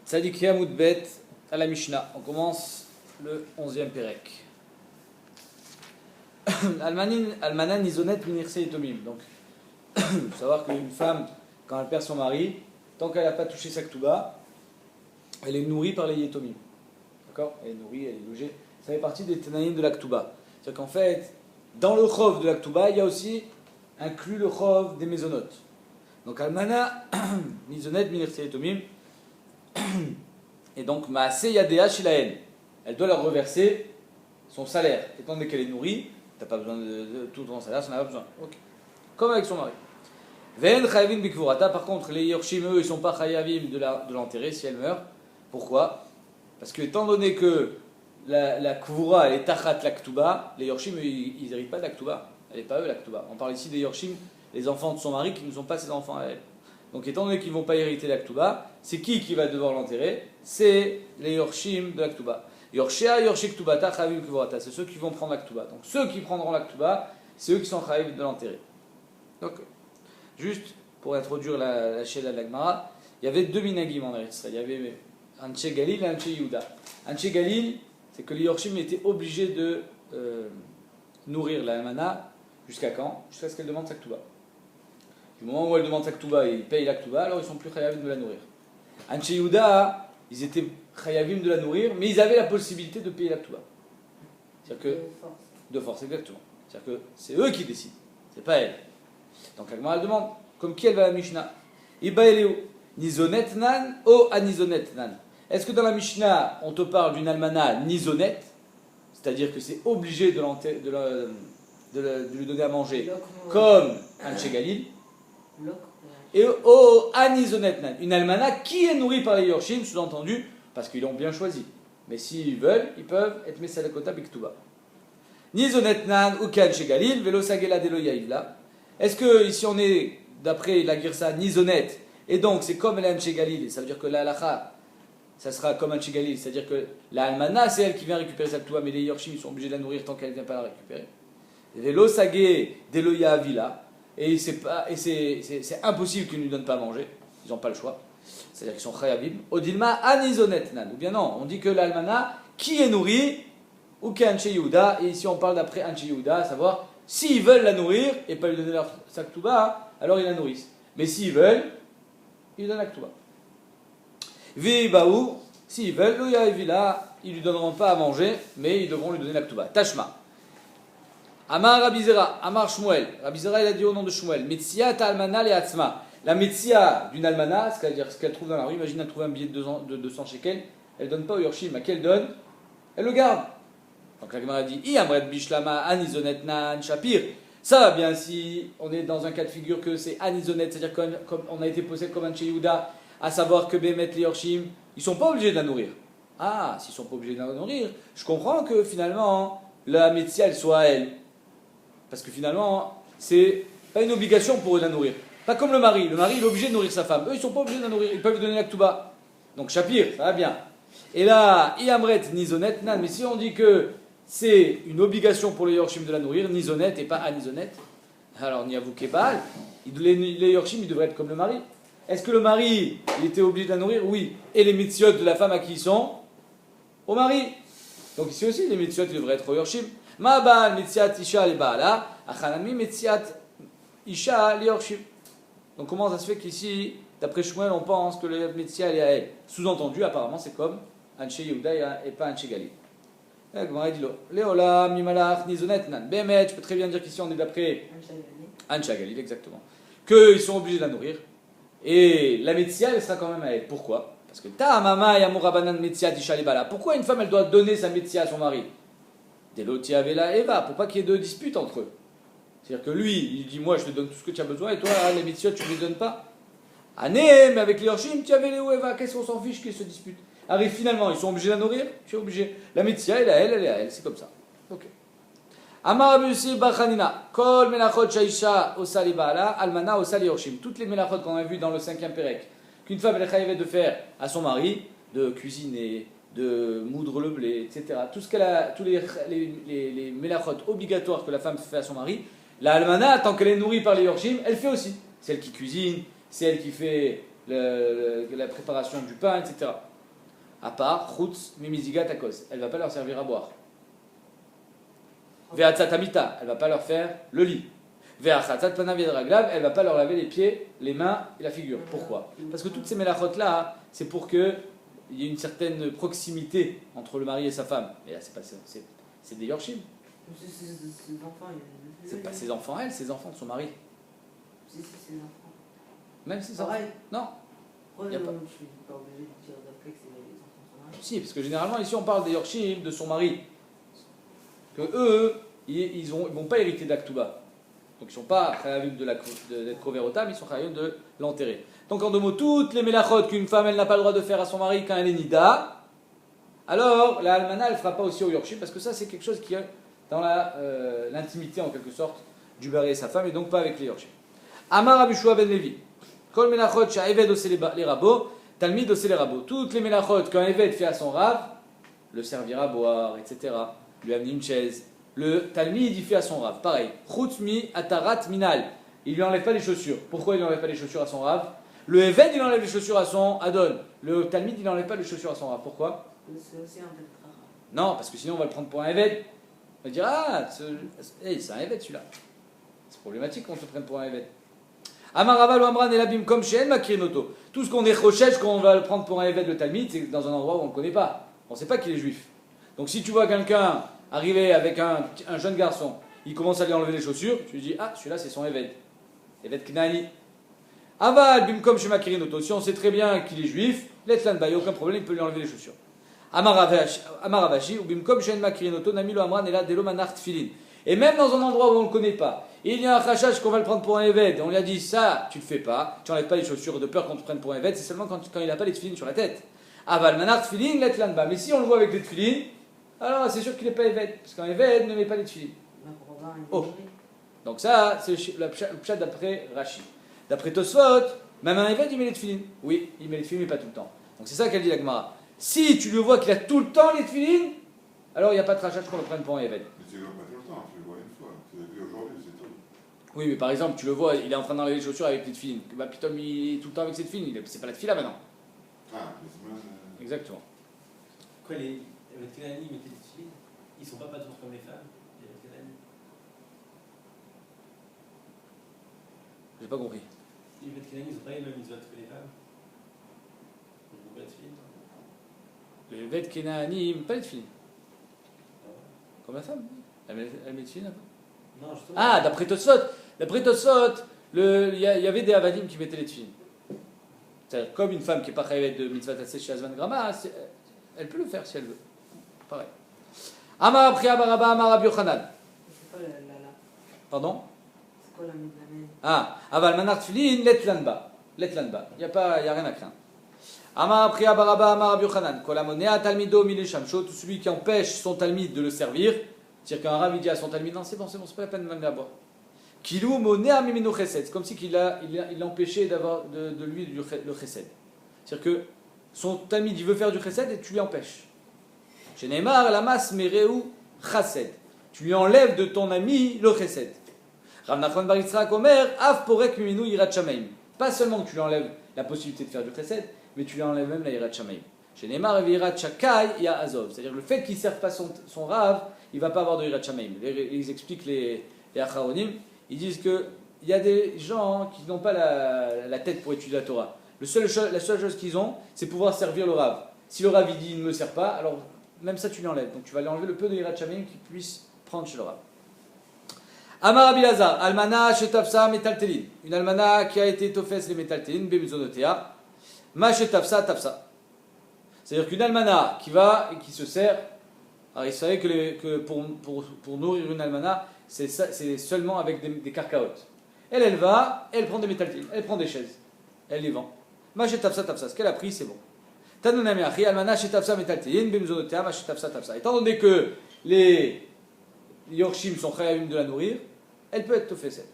Tzadik Yamoud Bet à la Mishnah. On commence le 11e Pérek. Almana nizonet minirse etomim. Donc, il faut savoir qu'une femme, quand elle perd son mari, tant qu'elle n'a pas touché sa ktuba, elle est nourrie par les yetomim. D'accord? Elle est nourrie, elle est logée. Ça fait partie des tenaïm de la ktuba. C'est-à-dire qu'en fait, dans le chov de la ktuba, il y a aussi inclus le chov des mésonotes. Donc, Almana nizonet minirse etomim. Et donc, Maase Yadea Shilaen, elle doit leur reverser son salaire. Étant donné qu'elle est nourrie, tu n'as pas besoin de tout ton salaire, ça n'a pas besoin. Okay. Comme avec son mari. Ven Chayavim Bikvurata, par contre, les Yorshim, eux, ils ne sont pas Chayavim de l'enterrer si elle meurt. Pourquoi? Parce que, étant donné que la Kvura, elle est Tachat la Ktuba, les Yorshim, ils n'héritent pas de la Ktuba. Elle n'est pas eux la Ktuba. On parle ici des Yorshim, les enfants de son mari qui ne sont pas ses enfants à elle. Donc, étant donné qu'ils ne vont pas hériter la Ktuba, c'est qui va devoir l'enterrer? C'est les Yorshim de la Ktuba. Yorshia, Yorshik Ktubata, Chavim Kvorata. C'est ceux qui vont prendre la Ktuba. Donc, ceux qui prendront la Ktuba, c'est eux qui sont Chavim de l'enterrer. Donc, juste pour introduire la Shela de l'Agmara, il y avait deux minagim en Eretz Israël. Il y avait Anche Galil et Anche Yehuda. Anche Galil, c'est que les Yorshim étaient obligés de nourrir la Almana jusqu'à quand? Jusqu'à ce qu'elle demande sa Ktuba. Du moment où elle demande sa Ktuba et ils payent la Ktuba, alors ils ne sont plus Chayavim de la nourrir. Anche Yehuda, ils étaient Chayavim de la nourrir, mais ils avaient la possibilité de payer la Ktuba. C'est-à-dire que, de force, exactement. C'est-à-dire que c'est eux qui décident, c'est pas elle. Donc la Gemara demande, comme qui elle va à la Mishnah? Iba Eleo, Nizonet Nan ou Anizonet Nan? Est-ce que dans la Mishnah, on te parle d'une almana Nizonet, c'est-à-dire que c'est obligé de lui donner à manger, comme Anche Galil? Et au Anizonetnan, une almana qui est nourrie par les Yorshim, sous-entendu, parce qu'ils l'ont bien choisi. Mais s'ils veulent, ils peuvent être Mesalakota Biktuba. Nizonetnan ou Kanche Galil, Velo Sagela Delo Yaivla. Est-ce que ici on est, d'après la Girsa, Nizonet, et donc c'est comme l'Anche Galil, et ça veut dire que la halacha, ça sera comme Anche Galil, c'est-à-dire que la almana, c'est elle qui vient récupérer sa Ktuba, mais les Yorshim, ils sont obligés de la nourrir tant qu'elle ne vient pas la récupérer. Velo Sage Delo Yaivla. Et c'est impossible qu'ils ne lui donnent pas à manger. Ils n'ont pas le choix. C'est-à-dire qu'ils sont chayavim. Odilma anizonetnan. Ou bien non, on dit que l'almana qui est nourrie, ou qui est Anche Yehuda. Et ici on parle d'après Anche Yehuda, à savoir, s'ils veulent la nourrir et pas lui donner leur saktuba, alors ils la nourrissent. Mais s'ils veulent, ils donnent la ktuba. Vibaou, s'ils veulent, ils ne lui donneront pas à manger, mais ils devront lui donner la ktuba. Tashma. Amar Rabizera, Amar Shmuel. Rabizera, il a dit au nom de Shmuel, Metsiat almana le atzma. La metsia d'une almana, c'est-à-dire ce qu'elle trouve dans la rue, imagine elle trouve un billet de 200 shekels, elle ne donne pas au Yorshim, à qu'elle donne? Elle le garde. Donc la Gemara dit, Amret bishlama anizonetnan shapir. Ça va bien si on est dans un cas de figure que c'est anizonet, c'est-à-dire comme on a été possédé comme un chez Yehuda, à savoir que Bémet les Yorshim, ils ne sont pas obligés de la nourrir. Ah, s'ils ne sont pas obligés de la nourrir, je comprends que finalement, la metsia, elle soit à elle. Parce que finalement, c'est pas une obligation pour eux de la nourrir. Pas comme le mari. Le mari, il est obligé de nourrir sa femme. Eux, ils ne sont pas obligés de la nourrir. Ils peuvent lui donner la ktuba. Donc, Shapir, ça va bien. Et là, Iamret, Nizonet, Nan. Mais si on dit que c'est une obligation pour les Yorshim de la nourrir, Nizonet et pas Anizonet, alors Niavou Kebal, les Yorshim, ils devraient être comme le mari. Est-ce que le mari, il était obligé de la nourrir? Oui. Et les mitziot de la femme à qui ils sont? Au mari. Donc, ici aussi, les mitziot, ils devraient être au Yorshim. Ma baal metziat isha le baala, achanami metziat isha le yorshim. Donc comment ça se fait qu'ici, d'après Shmuel, on pense que le metzia est à elle? Sous-entendu, apparemment, c'est comme Anche Yehuda et pas Anche Galil. Léola, mimalach, nizonetnan. Bémet, je peux très bien dire qu'ici on est d'après Anche Galil, exactement. Qu'ils sont obligés de la nourrir. Et la metzia, elle sera quand même à elle. Pourquoi? Parce que ta mama yamurabanan metziat isha le baala. Pourquoi une femme, elle doit donner sa metzia à son mari? Delotia Vela Eva, pour pas qu'il y ait deux disputes entre eux. C'est-à-dire que lui, il dit moi je te donne tout ce que tu as besoin et toi les mitzvot tu ne les donnes pas. Ané, mais avec les Yorshim, tu avais les Eva, qu'est-ce qu'on s'en fiche qu'ils se disputent? Arrive finalement, ils sont obligés de la nourrir, tu es obligé. La mitzvah elle est à elle, elle est à elle, c'est comme ça. Ok. Amar Abusi Bachanina, Kol Melachot Shaisha Osali Baala, Almana Osali Yorshim. Toutes les melachot qu'on a vues dans le 5e Pérek, qu'une femme elle est chayavée de faire à son mari, de cuisiner, de moudre le blé, etc. Tout ce qu'elle a, tous les melachot obligatoires que la femme fait à son mari, la almana, tant qu'elle est nourrie par les yorshim, elle fait aussi. C'est elle qui cuisine, c'est elle qui fait la préparation du pain, etc. à part, chutz mimizigat akos. Elle ne va pas leur servir à boire. Ve'atzatamita, elle ne va pas leur faire le lit. Ve'achatzat panav yedraglav, elle ne va pas leur laver les pieds, les mains et la figure. Pourquoi? Parce que toutes ces mélachot-là, c'est pour qu'il y ait une certaine proximité entre le mari et sa femme. Mais là, c'est des yorshim. Ses enfants, C'est pas ses enfants, elle, ses enfants de son mari. Si, ses enfants. Même si Pareil. Non. Pourquoi Y a pas- je suis pas obligé de dire d'après que c'est les enfants de son mari? Si, parce que généralement, ici, on parle des yorshim, de son mari. Que eux, ils vont pas hériter d'Aktuba. Donc ils ne sont pas chayavim d'être koverota, mais ils sont chayavim de l'enterrer. Donc en deux mots, toutes les mélachot qu'une femme elle n'a pas le droit de faire à son mari quand elle est nida, alors la almana elle ne fera pas aussi au yorshim, parce que ça c'est quelque chose qui est dans l'intimité en quelque sorte du bari et sa femme, et donc pas avec les yorshim. Amar Rabbi Shua ben Levi, kol mélachot sha'eved osé les rabots, talmid osé les rabots. Toutes les mélachot qu'un éved fait à son rab, le servir à boire, etc., lui amener une chaise. Le Talmid, il fait à son rave. Pareil. Chutmi atarat minal. Il lui enlève pas les chaussures. Pourquoi il lui enlève pas les chaussures à son rave? Le Eved, il enlève les chaussures à son Adon. Le Talmid, il enlève pas les chaussures à son rave. Pourquoi? C'est aussi un peu de travail. Non, parce que sinon on va le prendre pour un Eved. On va dire, ah, c'est un Eved celui-là. C'est problématique qu'on se prenne pour un Eved. Amaraval ou Amran et l'abim comme chez El Makrinoto. Tout ce qu'on est rochèche quand on va le prendre pour un Eved, le Talmid, c'est dans un endroit où on ne le connaît pas. On ne sait pas qu'il est juif. Donc si tu vois quelqu'un arriver avec un jeune garçon, il commence à lui enlever les chaussures, tu lui dis, ah, celui-là c'est son Eved. Eved Knani. Aval, bimkom shema kirinoto. Si on sait très bien qu'il est juif, letlan ba, il n'y a aucun problème, il peut lui enlever les chaussures. Amaravashi, ou bimkom shen kirinoto, namilo amran et la delo manart filin. Et même dans un endroit où on ne le connaît pas, il y a un rachage qu'on va le prendre pour un Eved, on lui a dit, ça, tu le fais pas, tu n'enlèves pas les chaussures de peur qu'on te prenne pour un Eved, c'est seulement quand il n'a pas les tefilines sur la tête. Aval, manart filin, letlan ba. Mais si on le voit avec les tefilines, alors c'est sûr qu'il n'est pas Eved, parce qu'un Eved ne met pas les tefilines. Oh. Donc ça, c'est le pshat d'après Rashi. D'après Tosfot, même un Eved, il met les tefilines. Oui, il met les tefilines, mais pas tout le temps. Donc c'est ça qu'elle dit la Gemara. Si tu le vois qu'il a tout le temps les tefilines, alors il n'y a pas de rachat qu'on le prenne pour un Eved. Mais tu le vois pas tout le temps, tu le vois une fois. Tu l'as vu aujourd'hui, c'est tout. Oui, mais par exemple, tu le vois, il est en train d'enlever les chaussures avec les tefilines. Bah, Pitom, il est tout le temps avec ses tefilines. C'est pas la tefila maintenant. Ah, les semaines. Exactement. Quoi, les Kenani mettaient des tefilines? Ils sont pas toujours comme les femmes, les Kenani. J'ai pas compris. Les Kenani, ils ont pas les mêmes mitzvot que les femmes. Ils n'ont pas de tefilines. Le Eved Kenaani, il met pas les tefilines. Comme la femme. Elle met les tefilines un peu. Non, justement. Ah, d'après Tosfot, il y avait des Avadim qui mettaient les tefilines. C'est-à-dire, comme une femme qui n'est pas chayavet de mitzvah tassé chez Azman Grama, elle peut le faire si elle veut. Pareil. Amar Priya Baraba Amar Rabbi Yochanan. C'est quoi la Pardon? C'est quoi la mitzvah? Ah, Aval Manart Filin, Letlanba. Letlanba. Il n'y a rien à craindre. Amar Priya Baraba Amar Rabbi Yochanan. Kolamonea Talmido Mileshamsho, tout celui qui empêche son Talmid de le servir. C'est-à-dire qu'un Rav il dit à son Talmid, non, c'est bon, c'est pas la peine de m'amener à boire. Kilou Monea Mimino Chesed. C'est comme si il l'empêchait d'avoir de lui le Chesed. C'est-à-dire que son Talmid il veut faire du Chesed et tu lui empêches. Chez Neymar, la masse Mereu Chased. Tu lui enlèves de ton ami le Chesed. Rav Nachman bar Yitzhak Omer, Av Porek Miminu Yirat Shamaim. Pas seulement que tu lui enlèves la possibilité de faire du Chesed, mais tu lui enlèves même la Yirat Shamaim. Chez Neymar, Yirat Shakai Ya Azov. C'est-à-dire le fait qu'il ne serve pas son Rav, il ne va pas avoir de Yirat Shamaim. Ils expliquent les Acharonim. Ils disent qu'il y a des gens qui n'ont pas la tête pour étudier la Torah. La seule chose qu'ils ont, c'est pouvoir servir le Rav. Si le Rav il dit il ne me sert pas, alors même ça tu lui enlèves. Donc tu vas lui enlever le peu de Yirat Shamaim qu'il puisse prendre chez le Rav. Amar Rabbi Lazar, Almana Shetafsa Metaltelin. Une Almana qui a été étoffée les Metaltelin, Bemizonotea. Ma Shetafsa Tafsa. C'est-à-dire qu'une Almana qui va et qui se sert. Alors il savait que pour nourrir une Almana, c'est seulement avec des carcaotes. Elle va, elle prend des métaltines, elle prend des chaises, elle les vend. Ma Shetafsa Tafsa. Ce qu'elle a pris, c'est bon. Tanunami Achi, Almana Shetafsa Metaltelin, Bemizonotea, Ma Shetafsa Tafsa. Étant donné que les Yorshim sont chayavim de la nourrir, elle peut être tofeset.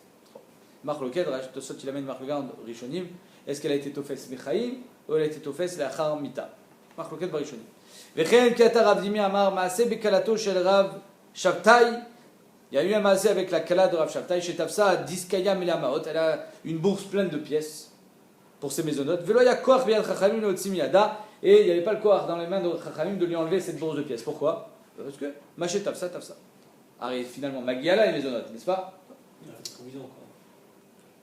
Marc Loked, Tosot il amène Marc Loked Rishonim, est-ce qu'elle a été tofes Mechaim ou elle a été tofes Lachar Mita? Marc Loked Rishonim. Vechen Kiata Rav Dimi Amar Maase Bekalato Shel Rav Shabtai. Il y a eu un maase avec la kala de Rav Shabtai, chez Tafsa Diskaya Melamaot, elle a une bourse pleine de pièces pour ses maisonnotes. Veloya Koach Biad Chachamim Leotzim Yada, et il n'y avait pas le koar dans les mains de Chachamim de lui enlever cette bourse de pièces. Pourquoi? Parce que Maché tafsa. Arrive finalement Magiala et Maisonot, n'est-ce pas? Il a fait des provisions, quoi.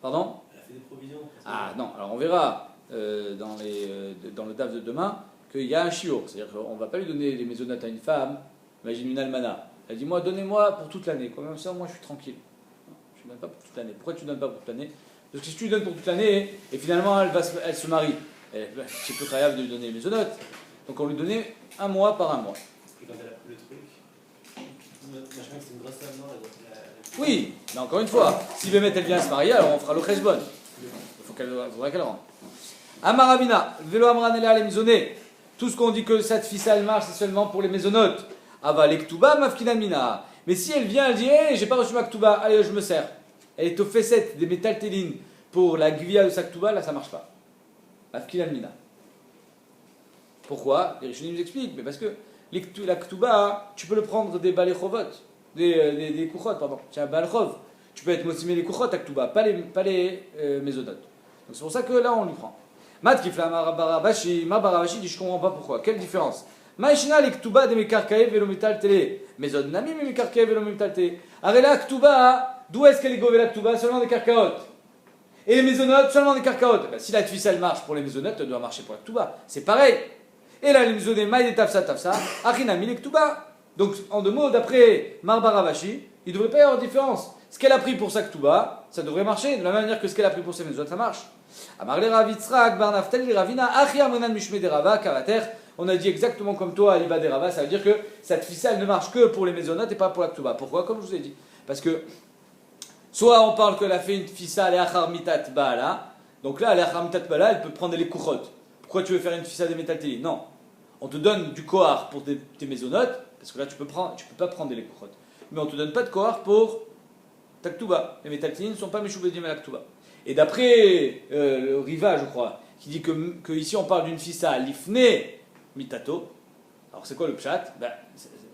Pardon? Il a fait des provisions. Ah non, alors on verra dans le DAF de demain qu'il y a un shiur, c'est-à-dire qu'on ne va pas lui donner les Maisonot à une femme, imagine une almana. Elle dit, moi, donnez-moi pour toute l'année, comme ça, moi je suis tranquille. Je ne donne pas pour toute l'année. Pourquoi tu ne donnes pas pour toute l'année? Parce que si tu lui donnes pour toute l'année, et finalement elle se marie, c'est plus agréable de lui donner les Maisonot. Donc on lui donnait un mois par un mois. Et quand elle a pris le truc, machin, c'est une grosse femme, non? Oui, mais encore une fois, si Bémet elle vient se marier, alors on fera le chesbon. Il faudra qu'elle rentre. Amaravina, vélo amran elle les maisonnées. Tout ce qu'on dit que cette fissa elle marche, c'est seulement pour les maisonnotes. Ava lektuba mafkinan mina. Mais si elle vient, elle dit, hey, j'ai pas reçu ma ktuba, allez, je me sers. Elle est au fesset des métaltélines pour la gvia de sa ktuba, là ça marche pas. Mafkinan mina. Pourquoi? Les Rishonim nous expliquent, mais parce que la ktuba, tu peux le prendre des balechovot, des kuchot, pardon. Tiens, balchov. Tu peux être mosimé les kuchot à ktuba, pas les mésodotes. Donc c'est pour ça que là on lui prend. Mat kifla ma barabashi dit je comprends pas pourquoi. Quelle différence? Maïshina les ktuba de mekarkae velo metal télé. Mézod nami mais mekarkae velo metal télé. Arela ktuba, d'où est-ce qu'elle est gové la ktuba? Seulement des karkaot. Et les mésonotes, seulement des karkaot. Ben, si la tfissa elle marche pour les mésonotes, elle doit marcher pour la ktuba. C'est pareil. Et là les mésonotes maï tafsa, achinami les ktuba. Donc en deux mots, d'après Marbaravashi, il ne devrait pas y avoir de différence. Ce qu'elle a pris pour sa ktuba, ça devrait marcher de la même manière que ce qu'elle a pris pour ses mésonotes, ça marche. On a dit exactement comme toi, Aliba de Rava, ça veut dire que cette ficelle ne marche que pour les mésonotes et pas pour la ktuba. Pourquoi? Comme je vous ai dit. Parce que, soit on parle qu'elle a fait une ficelle et achar mitat baala, donc là, achar mitat baala, elle peut prendre les kuchot. Pourquoi tu veux faire une ficelle des métaltélis? Non. On te donne du kohar pour tes mésonotes, parce que là tu peux pas prendre les kuchot. Mais on te donne pas de kohar pour ta ktuba. Les métaltélis ne sont pas meshoubedim à la ktuba. Et d'après le Riva, je crois, qui dit que ici on parle d'une fissa l'ifne mitato. Alors c'est quoi le pshat? Ben,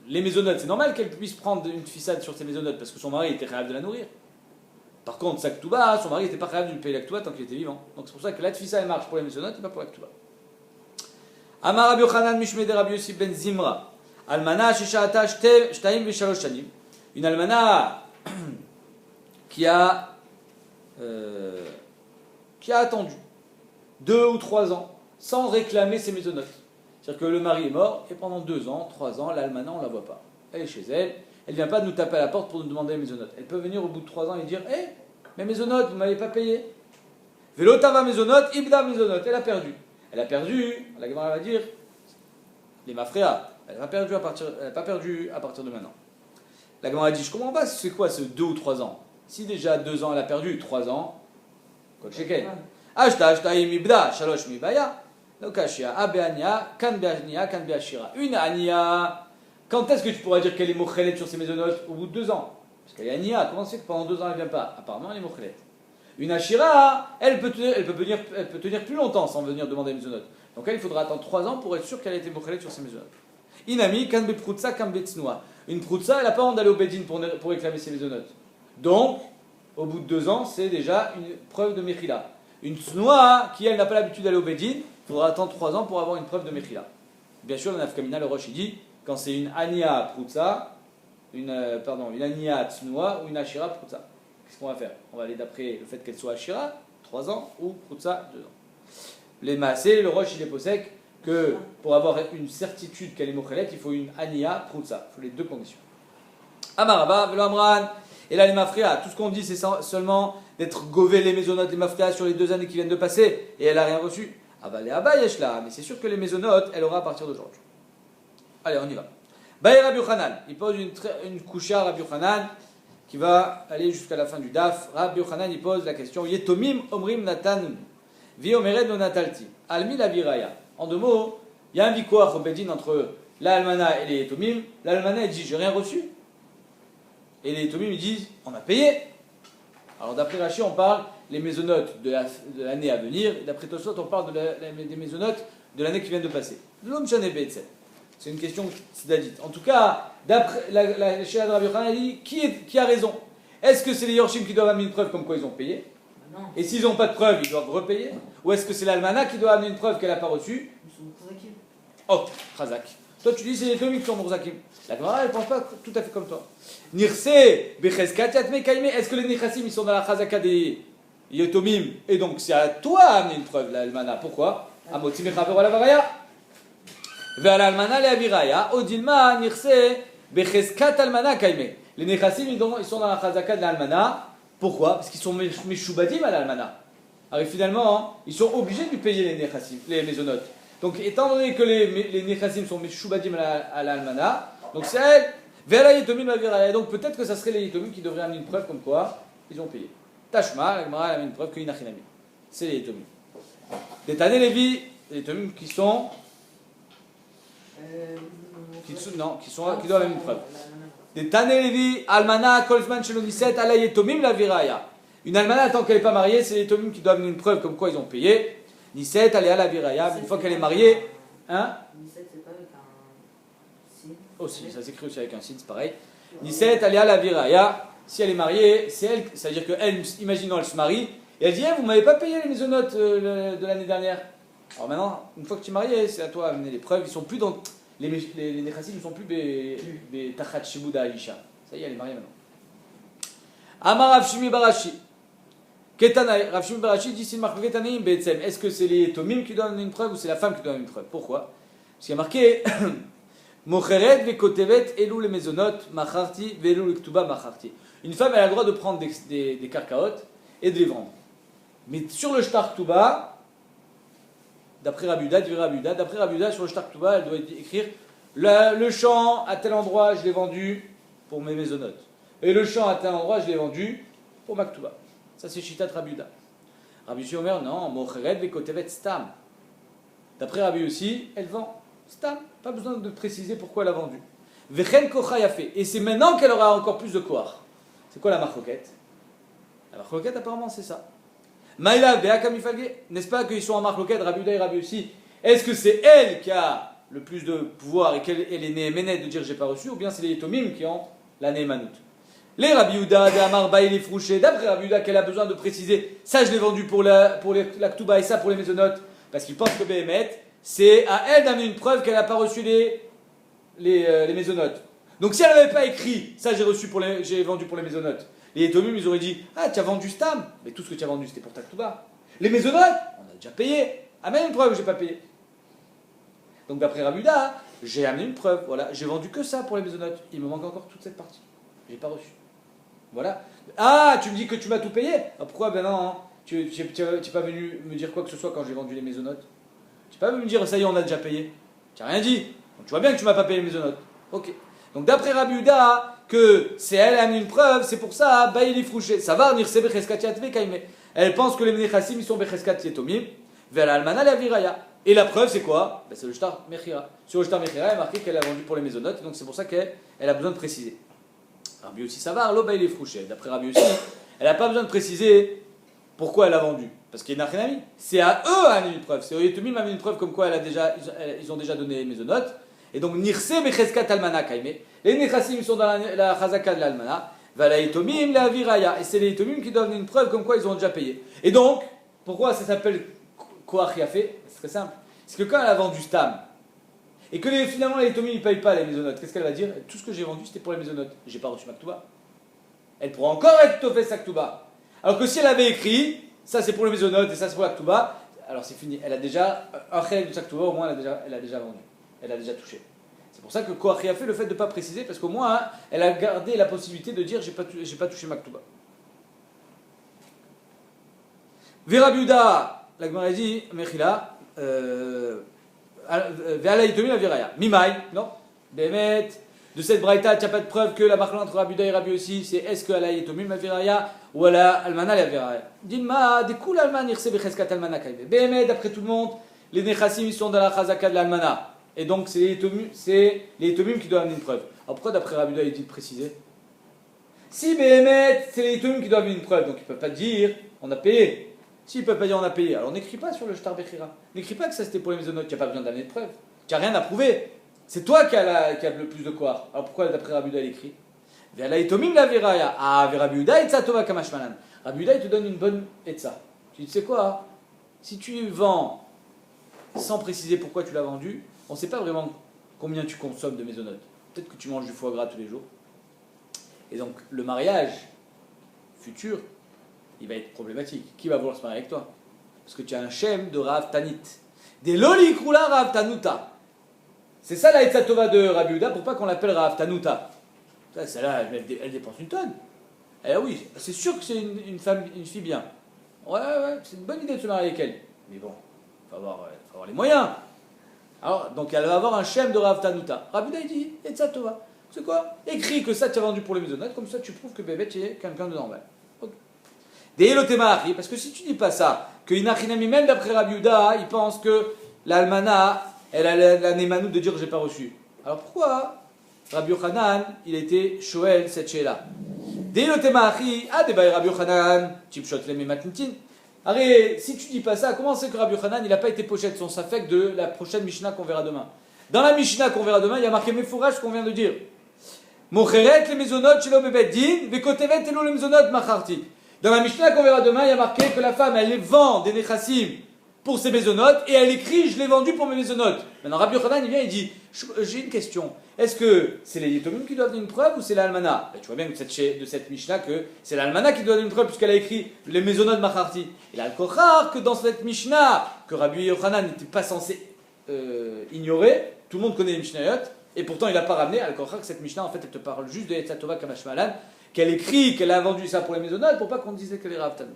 les mésonotes, c'est normal qu'elle puisse prendre une fissa sur ses mésonotes parce que son mari était capable de la nourrir. Par contre, sa ktuba, son mari n'était pas capable de lui payer la ktuba tant qu'il était vivant. Donc c'est pour ça que la fissa elle marche pour les mésonotes et pas pour la ktuba. Amar Rabbi Yochanan mishmede Rabbi Yossi ben Zimra. Almana shesha'ata shtaim v'shalosh shanim. Une almana qui a attendu 2 ou 3 ans sans réclamer ses mésonotes. C'est-à-dire que le mari est mort et pendant 2 ans, 3 ans, l'almana on ne la voit pas. Elle est chez elle, elle ne vient pas nous taper à la porte pour nous demander les mésonotes. Elle peut venir au bout de 3 ans et dire hé, mes mésonotes, vous ne m'avez pas payé. Velotava mésonotes, ibda mésonotes, elle a perdu. Elle a perdu, la Gemara va dire, les mafréas, elle n'a pas perdu à partir de maintenant. La Gemara dit, je comprends pas, c'est quoi ce 2 ou 3 ans? Si déjà 2 ans elle a perdu, 3 ans, quoi que shekel. Ashta imibda, shalosh mibaya, lokashia, abeania, kan beania, kan beashira. Une ania, quand est-ce que tu pourras dire qu'elle est mochelet sur ses mésonotes? Au bout de 2 ans. Parce qu'elle est ania, comment c'est que pendant 2 ans elle ne vient pas? Apparemment elle est mochelet. Une ashira, elle peut tenir plus longtemps sans venir demander les mésonotes. Donc elle, il faudra attendre 3 ans pour être sûr qu'elle a été mochelet sur ses mésonotes. Inami, kan be prutsa, kan be tsnoa. Une prutsa, elle n'a pas honte d'aller au bedin pour réclamer ses mésonotes. Donc, au bout de 2 ans, c'est déjà une preuve de mechila. Une tsnoa, qui elle n'a pas l'habitude d'aller au bedin, il faudra attendre 3 ans pour avoir une preuve de mechila. Bien sûr, le nafkamina, le roche, il dit, quand c'est une ania prutsa, une ania tsnoa ou une ashira prutsa. Qu'est-ce qu'on va faire? On va aller d'après le fait qu'elle soit ashira, 3 ans, ou prutsa, 2 ans. Les maasé, le roche, il est posek que pour avoir une certitude qu'elle est mochelet, il faut une ania prutsa. Il faut les 2 conditions. Amaraba, velo amran. Et là, les mafria, tout ce qu'on dit, c'est seulement d'être gové les mésonotes, les mafria sur les 2 années qui viennent de passer, et elle n'a rien reçu. Ah bah les abayesh là, mais c'est sûr que les mésonotes, elle aura à partir d'aujourd'hui. Allez, on y va. Baye Rabbi Yochanan, il pose une coucha à Rabbi Yochanan, qui va aller jusqu'à la fin du daf. Rabbi Yochanan, il pose la question, Yetomim omrim natan, vi omered no natalti, almi la viraya. En 2 mots, il y a un vikouach au bedin entre l'almana et les yetomim. L'almana, elle dit, j'ai rien reçu. Et les Tomim ils disent on a payé. Alors d'après Rashi on parle les mésonotes de l'année à venir, et d'après Tosfot on parle des mésonotes de l'année qui vient de passer. C'est une question tzedadite. En tout cas, d'après la Shia de Rabbi Yochanan, elle dit qui a raison? Est-ce que c'est les Yorshim qui doivent amener une preuve comme quoi ils ont payé? Non, Et s'ils n'ont pas de preuve, ils doivent repayer? Ou est-ce que c'est l'almana qui doit amener une preuve qu'elle n'a pas reçue? ils sont Kozakim. Oh, Khazak. Toi, tu dis c'est les Yétomim qui sont Mourzakim. La Gemara, elle ne pense pas tout à fait comme toi. Nirse, Becheskat, Yatme, Kaime. Est-ce que les Nechassim, ils sont dans la Khazaka des Yétomim? Et donc, c'est à toi d'amener une preuve, l'almana. Pourquoi? Amoti Mechaber la Varaya. Vers l'almana, les Aviraya. Odilma, Nirse, Becheskat, Almana, Kaime. Les Nechassim, ils sont dans la Khazaka de l'almana. Pourquoi? Parce qu'ils sont Meshubadim à l'almana. Alors finalement, ils sont obligés de lui payer les Nechassim, les mésonotes. Donc, étant donné que les Nechassim sont Meshubadim à l'almana, donc c'est elle, vers la Yetomim la Viraya. Donc peut-être que ça serait les Yetomim qui devraient amener une preuve comme quoi ils ont payé. Tashma, la Gemara a mis une preuve que Inachinami. C'est les Yetomim. Des Tané Lévi, les Yetomim qui sont. Qui doivent amener une preuve. Des Tané Lévi, Almana, Kolzman, Sheloniset, Ala Yetomim la Viraya. Une Almana, tant qu'elle n'est pas mariée, c'est les Yetomim qui doivent amener une preuve comme quoi ils ont payé. Niset, elle est à la Viraya. Une fois qu'elle est mariée, hein? Niset, c'est pas avec un signe. Aussi, ça s'écrit aussi avec un signe, c'est pareil. Niset, elle est à la Viraya. Si elle est mariée, c'est elle, c'est-à-dire qu'elle, imaginons, elle se marie, et elle dit, vous m'avez pas payé les mésonotes de l'année dernière. Alors maintenant, une fois que tu es marié, c'est à toi d'amener les preuves. Ils sont plus dans. Les Nechassim ne sont plus des Tachat Shibuda Aisha. Ça y est, elle est mariée maintenant. Amar Rav Shimi Barashi. Ketanaï, Rav Shimi Barashi dit c'est marqué Ketanaïm Betsem. Est-ce que c'est les Tomim qui doivent donner une preuve ou c'est la femme qui doit donner une preuve? Pourquoi? Parce qu'il y a marqué Mocheret vekotevet elou les mésonotes macharti velou le ktuba macharti. Une femme elle a le droit de prendre des karkaot et de les vendre. Mais sur le shtar ktuba, d'après Rabuda, d'après Rabuda, sur le shtar ktuba, elle doit écrire le champ à tel endroit je l'ai vendu pour mes mésonotes. Et le champ à tel endroit je l'ai vendu pour ma ktuba. Ça c'est Shitat Rabuda. Rabbi Yomer, non, Mocheret vekotevet stam. D'après Rabbi aussi, elle vend stam. Pas besoin de préciser pourquoi elle a vendu. Vechen kocha yafé. Et c'est maintenant qu'elle aura encore plus de koach. C'est quoi la marloquette? La marloquette apparemment c'est ça. Maïla beakamifalge. N'est-ce pas qu'ils sont en marloquette, Rabuda et Rabbi aussi? Est-ce que c'est elle qui a le plus de pouvoir et qu'elle est née ménette de dire j'ai pas reçu, ou bien c'est les Yetomim qui ont la némanout? Les Rabbi Yehuda, de Amar Baï, les Frouché, d'après Rabbi Yehuda qu'elle a besoin de préciser, ça je l'ai vendu pour la Ktuba et ça pour les mésonotes, parce qu'ils pensent que Béhémet, c'est à elle d'amener une preuve qu'elle n'a pas reçu les mésonotes. Donc si elle n'avait pas écrit, ça j'ai vendu pour les mésonotes, les Yetomim ils auraient dit, ah tu as vendu Stam, mais tout ce que tu as vendu c'était pour ta Ktuba. Les mésonotes, on a déjà payé, amène une preuve que j'ai pas payé. Donc d'après Rabbi Yehuda, j'ai amené une preuve, voilà, j'ai vendu que ça pour les mésonotes, il me manque encore toute cette partie, j'ai pas reçu. Voilà. Ah, tu me dis que tu m'as tout payé? Ah, pourquoi? Ben non, tu n'es pas venu me dire quoi que ce soit quand j'ai vendu les mésonotes. Tu n'es pas venu me dire ça y est, on a déjà payé. Tu n'as rien dit. Donc tu vois bien que tu m'as pas payé les mésonotes. Ok. Donc d'après Rabbi Yehuda, que c'est elle qui a amené une preuve, c'est pour ça, bah il est frouché. Ça va, nirse becheskat yatve kaime. Elle pense que les Nechassim ils sont becheskat yetomim, vers l'almana la viraya. Et la preuve c'est quoi? Ben, c'est le shtar mechira. Sur le shtar mechira, il est marqué qu'elle a vendu pour les mésonotes, donc c'est pour ça qu'elle a besoin de préciser. Rabbi aussi ça va, l'oba il est frouché. D'après Rabbi aussi, elle n'a pas besoin de préciser pourquoi elle a vendu. Parce qu'il y a une achinami. C'est à eux à amener une preuve. C'est aux Yetomim à amener une preuve comme quoi ils ont déjà donné les mésonotes. Et donc, nirse becheskat almana kaime. Les Nechassim sont dans la chazaka de l'almana. Va la Yetomim la viraya. Et c'est les Yetomim qui donnent une preuve comme quoi ils ont déjà payé. Et donc, pourquoi ça s'appelle koach yafé? C'est très simple. C'est que quand elle a vendu stam, et que finalement les Yetomim ne payent pas les mésonotes, qu'est-ce qu'elle va dire? Tout ce que j'ai vendu c'était pour les mésonotes. J'ai pas reçu ma ktuba. Elle pourra encore être tofé sa ktuba. Alors que si elle avait écrit, ça c'est pour les mésonotes et ça c'est pour la ktuba, alors c'est fini. Elle a déjà un chèque de sa ktuba, au moins elle a déjà vendu. Elle a déjà touché. C'est pour ça que Koach a fait le fait de ne pas préciser, parce qu'au moins elle a gardé la possibilité de dire j'ai pas touché ma ktuba. Vera Biuda, la Gemara dit, Mechila, Ve'ala Yetomim la viraya. Mimaï, non. Bémet, de cette braïta, tu n'as pas de preuve que la marque entre Rabbi Yehuda et Rabbi aussi, c'est est-ce que Ala Yetomim la viraya ou Ala Almana la viraya. Dilma, des coups l'Alman, irse becheskat Almana kaime. Bémet, d'après tout le monde, les Nechassim ils sont dans la chazaka de l'Almana. Et donc c'est les Yetomim qui doivent amener une preuve. Alors pourquoi d'après Rabbi Yehuda il dit de préciser? Si Bémet, c'est les Yetomim qui doivent amener une preuve, donc ils ne peuvent pas dire on a payé. S'ils ne peuvent pas dire on a payé, alors n'écris pas sur le shtar bechira. N'écris pas que ça c'était pour les mésonotes, tu n'as pas besoin d'amener de preuve. Tu n'as rien à prouver. C'est toi qui as le plus de quoi. Alors pourquoi d'après Rabbi Yehuda il écrit Ve'ala Yetomim la viraya. Ah, Rabbi Yehuda itzatova kamashmanan. Rabbi Yehuda, il te donne une bonne etza. Tu dis, tu sais quoi, si tu vends sans préciser pourquoi tu l'as vendu, on ne sait pas vraiment combien tu consommes de mésonotes. Peut-être que tu manges du foie gras tous les jours. Et donc, le mariage futur, il va être problématique. Qui va vouloir se marier avec toi? Parce que tu as un shem de Rav Tanit. Des loli krula Rav Tanuta. C'est ça la etza tova de Rabbi Yehuda, pour pas qu'on l'appelle Rav Tanuta. Celle-là, elle dépense une tonne. Eh oui, c'est sûr que c'est une fille bien. Ouais, c'est une bonne idée de se marier avec elle. Mais bon, il faut avoir les moyens. Alors, donc elle va avoir un shem de Rav Tanuta. Rabbi Yehuda, il dit, etza tova. C'est quoi? Écris que ça tu as vendu pour les maisonnettes, comme ça tu prouves que bébé tu es quelqu'un de normal. Okay. Parce que si tu dis pas ça, que Inachinami, même d'après Rabbi Yehuda, il pense que l'almana, elle a la némanout de dire que j'ai pas reçu. Alors pourquoi Rabbi Yochanan, il était Shoel cette chez-là? Rabbi Yochanan, Chipshot le Mematnitin. Arrête, si tu dis pas ça, comment c'est que Rabbi Yochanan, il n'a pas été pochette son safek de la prochaine Mishnah qu'on verra demain? Dans la Mishnah qu'on verra demain, il y a marqué Mefourage ce qu'on vient de dire. Mocheret les mezonot shelo bebeddin, vekotevet elo le mezonot macharti. Dans la Mishnah qu'on verra demain, il y a marqué que la femme, elle les vend des nechassim pour ses mésonotes et elle écrit je l'ai vendu pour mes mésonotes. Maintenant Rabbi Yochanan il vient et dit j'ai une question, est-ce que c'est les Yetomim qui doivent donner une preuve ou c'est l'almana? Tu vois bien de cette Mishnah que c'est l'almana qui doit donner une preuve puisqu'elle a écrit les mésonotes macharti. Il a le kochar que dans cette Mishnah que Rabbi Yochanan n'était pas censé ignorer, tout le monde connaît les Mishnayot et pourtant il n'a pas ramené al kochar que cette Mishnah en fait elle te parle juste de Yetzatova Kamashmalan, qu'elle écrit qu'elle a vendu ça pour les mésonotes pour pas qu'on dise qu'elle est Rav Tanut.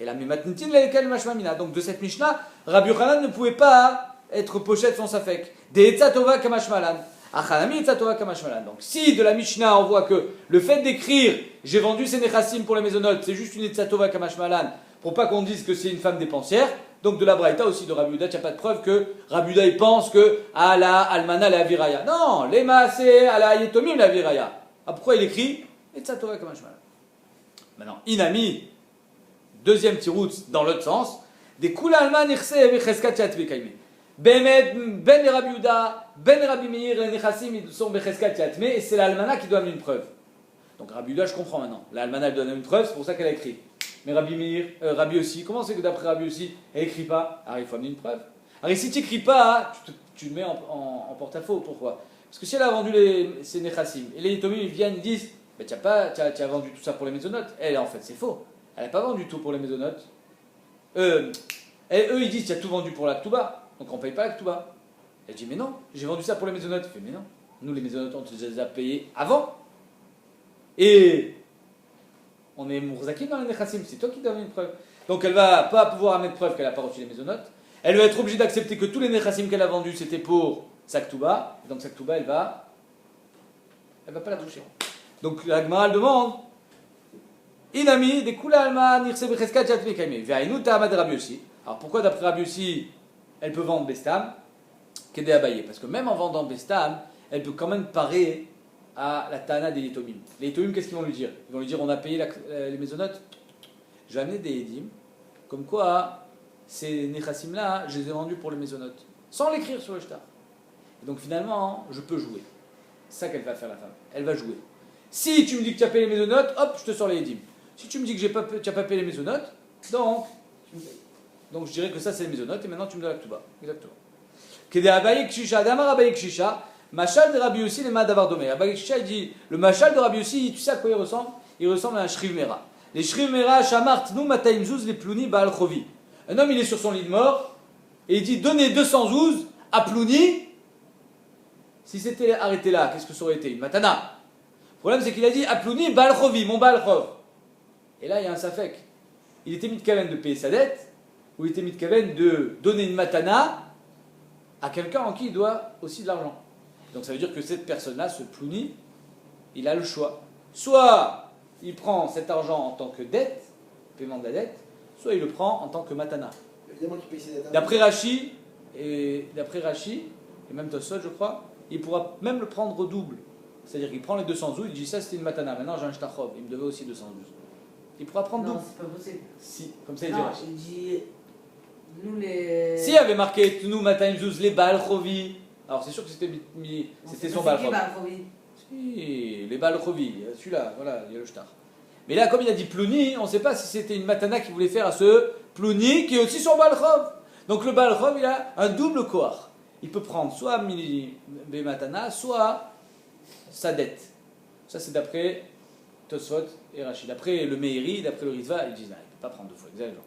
Et la Mematnitin lequel mashmamina. Donc de cette Mishnah, Rabbi Yochanan ne pouvait pas être pochette sans safek. Des etzatova kamashmalan. Achanami etzatova kamashmalan. Donc si de la Mishnah on voit que le fait d'écrire j'ai vendu ces nechassim pour les mésonotes, c'est juste une etzatova kamashmalan pour pas qu'on dise que c'est une femme dépensière. Donc de la Braïta aussi de Rabbi Yehuda, il n'y a pas de preuve que Rabbi Yehuda il pense que à la almana la viraya. Non, les maaseh à la yetomim la viraya. Ah pourquoi il écrit etzatova kamashmalan? Maintenant inami. Deuxième tirout dans l'autre sens. Des koulalma nirse et cheskat yatme kaime. Ben Rabbi Yehuda, ben Rabbi Meir, les nechassim ils sont becheskat yatme et c'est l'almana qui doit amener une preuve. Donc Rabbi Yehuda je comprends maintenant. L'almana elle doit amener une preuve, c'est pour ça qu'elle a écrit. Mais Rabbi Meir, Rabbi aussi, comment c'est que d'après Rabbi aussi, elle écrit pas? Alors il faut amener une preuve. Alors si tu écris pas, tu le mets en porte-à-faux. Pourquoi? Parce que si elle a vendu ces nechassim et les yetomim ils viennent ils disent mais tu as vendu tout ça pour les mésonotes. Elle en fait c'est faux. Elle n'a pas vendu tout pour les mésonotes. Eux, ils disent qu'il y a tout vendu pour la Ktuba, donc on ne paye pas la Ktuba. Elle dit mais non, j'ai vendu ça pour les mésonotes. Il fait mais non, nous les mésonotes on les a payés avant. Et on est mourzakim dans les nechassim, c'est toi qui dois amener une preuve. Donc elle va pas pouvoir amener de preuve qu'elle n'a pas reçu les mésonotes. Elle va être obligée d'accepter que tous les nechassim qu'elle a vendus c'était pour sa Ktuba. Et donc sa Ktuba elle va pas la toucher. Donc la Gemara elle demande Inami, des kula alma, nirse becheskat jatme kaime. Ve'ainu ta'amad Rabbi Yossi. Alors pourquoi d'après Rabbi Yossi, elle peut vendre Bestam, qu'aider Abaye? Parce que même en vendant Bestam, elle peut quand même parer à la Tana des Yetomim. Les Yetomim, qu'est-ce qu'ils vont lui dire? Ils vont lui dire on a payé les mésonotes. Je vais amener des Yedim, comme quoi ces nechassim là, je les ai vendus pour les mésonotes, sans l'écrire sur le shtar. Et donc finalement, je peux jouer. C'est ça qu'elle va faire la femme. Elle va jouer. Si tu me dis que tu as payé les mésonotes, hop, je te sors les Yedim. Si tu me dis que tu n'as pas payé les mésonotes, donc je dirais que ça c'est les mésonotes et maintenant tu me donnes la Ktuba. Exactement. Kede Abaye Kshisha, Damar Abaye Kshisha, Machal de Rabbi Yossi, les Madavar Domé. Abaye Kshisha il dit le Machal de Rabbi Yossi, tu sais à quoi il ressemble? Il ressemble à un Shriv Mera. Les Shriv Mera, Shamart, nous Mataim Zouz, les Plouni, Baal Chovi. Un homme il est sur son lit de mort et il dit donnez 200 zouz à Plouni. Si c'était arrêté là, qu'est-ce que ça aurait été? Une matana. Le problème c'est qu'il a dit à Plouni, Baal Chovi, mon Baal Chov. Et là, il y a un safek. Il était mitkaven de payer sa dette, ou il était mitkaven de donner une matana à quelqu'un en qui il doit aussi de l'argent. Donc ça veut dire que cette personne-là, ce plouni, il a le choix. Soit il prend cet argent en tant que dette, paiement de la dette, soit il le prend en tant que matana. Évidemment qu'il paye ses dettes. D'après Rashi, et même Tosfot, je crois, il pourra même le prendre au double. C'est-à-dire qu'il prend les 200 zouz, il dit ça c'était une matana, maintenant j'ai un shtachov, il me devait aussi 200 zouz. Il pourra prendre Non, double. c'est pas possible. Si, comme ça il dit Non, Rashi. il dit. Nous les. Si il avait marqué Tnu Mataim Zouz les Baal Chovi, alors c'est sûr que c'était son Baal Chovi. Chovi. Si, les Baal Chovi, celui-là, voilà, il y a le shtar. Mais là, comme il a dit Plouni, on ne sait pas si c'était une matana qu'il voulait faire à ce Plouni qui est aussi son Baal Chov. Donc le Baal Chov, il a un double koar. Il peut prendre soit mini matana, soit sa dette. Ça, c'est d'après Tosfot et Rachid. D'après le Meiri, d'après le Ritva, ils disent non, il ne peut pas prendre deux fois, exactement.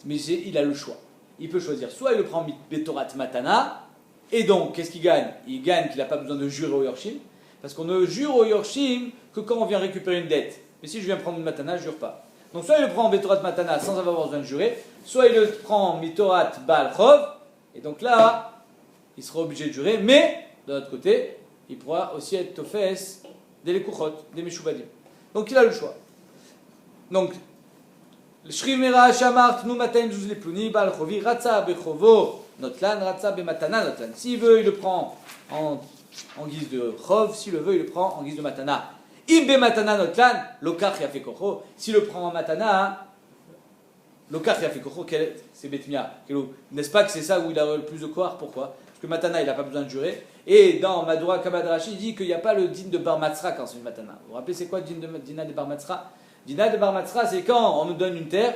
Mais il a le choix. Il peut choisir soit il le prend Betorat Matana, et donc, qu'est-ce qu'il gagne? Il gagne qu'il n'a pas besoin de jurer au Yorshim, parce qu'on ne jure au Yorshim que quand on vient récupérer une dette. Mais si je viens prendre une Matana, je ne jure pas. Donc, soit il le prend en Betorat Matana sans avoir besoin de jurer, soit il le prend en Mitorat Baal Chov, et donc là, il sera obligé de jurer, mais, de l'autre côté, il pourra aussi être Tofes des Lekuchot, des Meshubadim. Donc, il a le choix. Donc, Shrimera Shamart nu Mataim Zuz Lepluni Baal Chovi Ratza Bechovo Notlan Ratza Bematana Notlan. S'il veut, il le prend en guise de Chov, s'il le veut, il le prend en guise de Matana. Im Bematana Notlan, Lokach Yafekocho. S'il le prend en Matana, Lokach Yafekocho, c'est Betmia. N'est-ce pas que c'est ça où il a le plus de koar? Pourquoi? Parce que Matana, il n'a pas besoin de jurer. Et dans Madura Kabadrashi, il dit qu'il n'y a pas le din de Bar Matzra quand c'est une Matana. Vous vous rappelez, c'est quoi le dina de Bar Matzra? Dina de Bar Matzra, c'est quand on me donne une terre,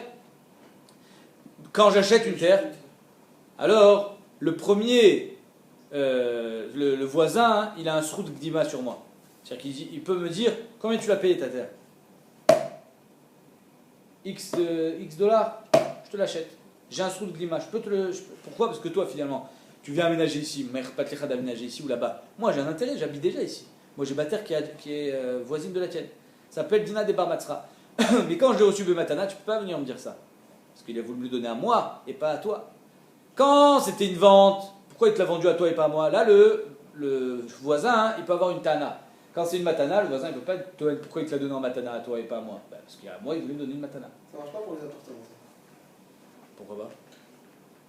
quand j'achète une terre, alors le premier, le voisin, il a un srout gdima sur moi. C'est-à-dire qu'il peut me dire, combien tu l'as payé ta terre? X dollars, je te l'achète. J'ai un srout gdima, pourquoi? Parce que toi finalement, tu viens aménager ici, mère pas d'aménager ici ou là-bas. Moi j'ai un intérêt, j'habite déjà ici. Moi j'ai ma terre qui est voisine de la tienne. Ça s'appelle Dina de Bar Matzra. Mais quand je l'ai reçu Bematana, tu ne peux pas venir me dire ça. Parce qu'il a voulu me le donner à moi et pas à toi. Quand c'était une vente, pourquoi il te l'a vendu à toi et pas à moi? Là, le voisin, il peut avoir une tana. Quand c'est une matana, le voisin, il ne peut pas être. Pourquoi il te l'a donné en matana à toi et pas à moi? Parce qu'à moi, il voulait me donner une matana. Ça marche pas pour les appartements, ça. Pourquoi pas?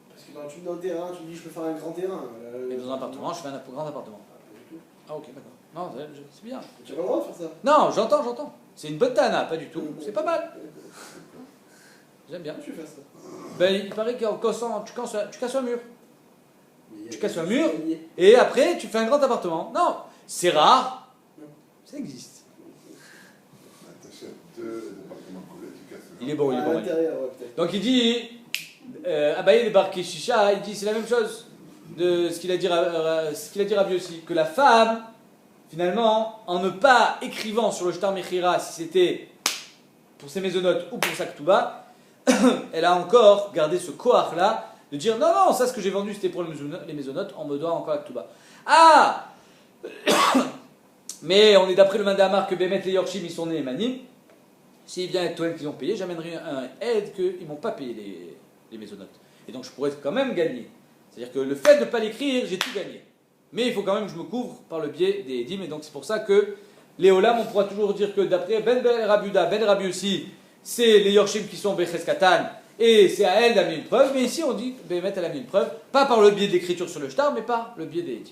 Parce que quand tu me donnes un terrain, tu me dis je peux faire un grand terrain. Et dans un appartement, je fais un grand appartement. Ah, pas du tout. Ah, ok, d'accord. Non, c'est bien. Tu n'as pas le droit de faire ça. Non, j'entends. C'est une bonne tana, pas du tout. C'est pas mal. J'aime bien. Comment tu fais ça? Ben, il paraît qu'en cassant, tu casses un mur. Mais Tu casses un mur, et après, tu fais un grand appartement. Non, c'est rare. Ça existe. T'achètes 2 départements collés, tu casses le Il est bon, il est À bon. l'intérieur, ouais, peut-être. Donc il dit, Abaye de Bar Keshisha, il dit c'est la même chose de ce qu'il a dit à Rabbi aussi, que la femme, finalement, en ne pas écrivant sur le Shtar Mechira si c'était pour ses mésonotes ou pour sa Ktuba, elle a encore gardé ce koach là de dire non, ça ce que j'ai vendu c'était pour les mésonotes, on me doit encore la Ktuba. Ah mais on est d'après le Mandamar que Bémet et Yorshim ils sont nés Emanim. S'il vient être Toen qu'ils ont payé, j'amènerai un aide qu'ils n'ont pas payé les mésonotes. Et donc je pourrais quand même gagner. C'est-à-dire que le fait de ne pas l'écrire, j'ai tout gagné. Mais il faut quand même que je me couvre par le biais des Edim. Et donc c'est pour ça que les Olam, on pourra toujours dire que d'après Ben Rabuda, Ben Rabi aussi, c'est les Yorshim qui sont Beches Katan. Et c'est à elle d'amener une preuve. Mais ici on dit Bémet elle a mis une preuve. Pas par le biais d'écriture sur le shtar, mais par le biais des Edim.